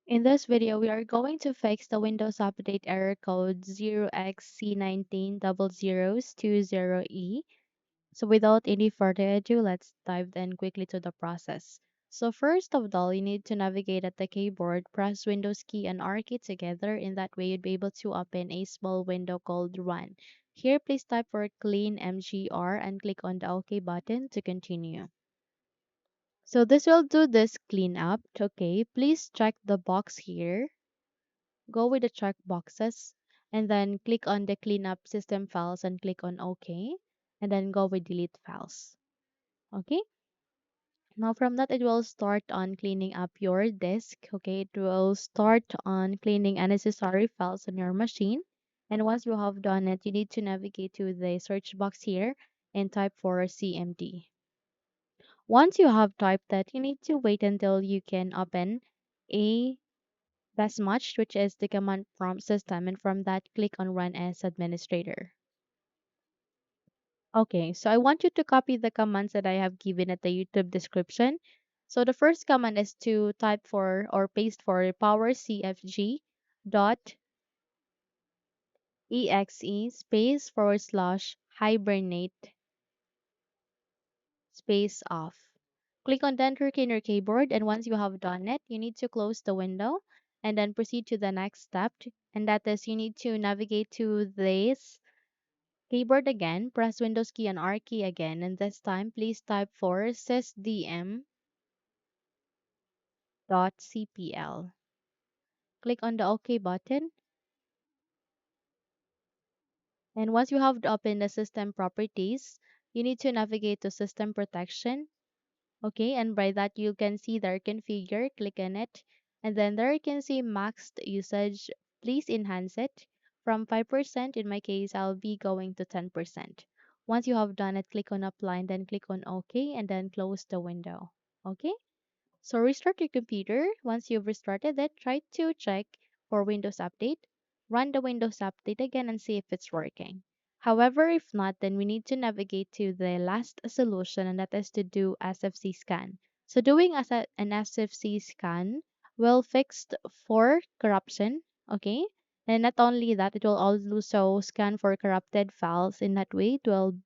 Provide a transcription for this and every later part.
In this video, we are going to fix the Windows Update error code 0xc190020e. So without any further ado, let's dive in quickly to the process. So first of all, you need to navigate at the keyboard, press Windows key and R key together. In that way, you'd be able to open a small window called Run. Here, please type for clean mgr and click on the OK button to continue. So this will do this cleanup. Okay, please check the box here. Go with the check boxes and then click on the cleanup system files and click on OK. And then go with delete files. Okay. Now from that, it will start on cleaning up your disk. Okay. It will start on cleaning unnecessary files on your machine. And once you have done it, you need to navigate to the search box here and type for CMD. Once you have typed that, you need to wait until you can open a best match, which is the command prompt system, and from that, click on Run as Administrator. Okay, so I want you to copy the commands that I have given at the YouTube description. So the first command is to type for or paste for powercfg.exe space forward slash hibernate space off. Click on the enter key on your keyboard, and once you have done it, you need to close the window and then proceed to the next step. And that is you need to navigate to this keyboard again, press Windows key and R key again, and this time please type for sysdm.cpl. Click on the OK button, and once you have opened the system properties, you need to navigate to system protection. Okay, and by that you can see there configure, click on it, and then there you can see maxed usage. Please enhance it from 5%. In my case, I'll be going to 10%. Once you have done it, click on apply and then click on OK and then close the window. Okay, so restart your computer. Once you've restarted it, try to check for Windows Update. Run the Windows Update again and see if it's working. However, if not, then we need to navigate to the last solution, and that is to do SFC scan. So doing an SFC scan will fix for corruption, okay? And not only that, it will also scan for corrupted files. In that way, it will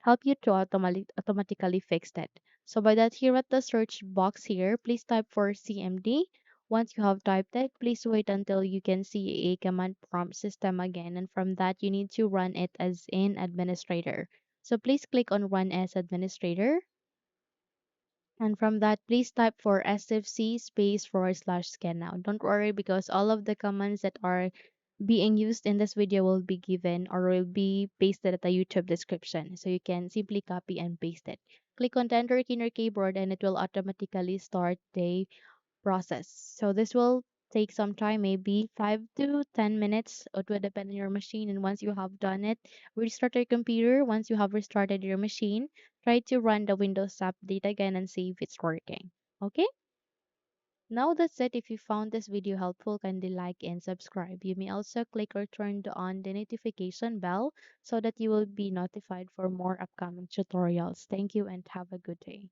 help you to automatically fix it. So by that, here at the search box here, please type for CMD. Once you have typed it, please wait until you can see a command prompt system again. And from that, you need to run it as an administrator. So please click on Run as Administrator. And from that, please type for sfc space forward slash scan now. Don't worry because all of the commands that are being used in this video will be given or will be pasted at the YouTube description. So you can simply copy and paste it. Click on the enter key in your keyboard and it will automatically start the process. So this will take some time, maybe 5 to 10 minutes. It will depend on your machine. And once you have done it, restart your computer. Once you have restarted your machine, try to run the Windows Update again and see if it's working. Okay? Now that's it. If you found this video helpful, kindly like and subscribe. You may also click or turn on the notification bell so that you will be notified for more upcoming tutorials. Thank you and have a good day.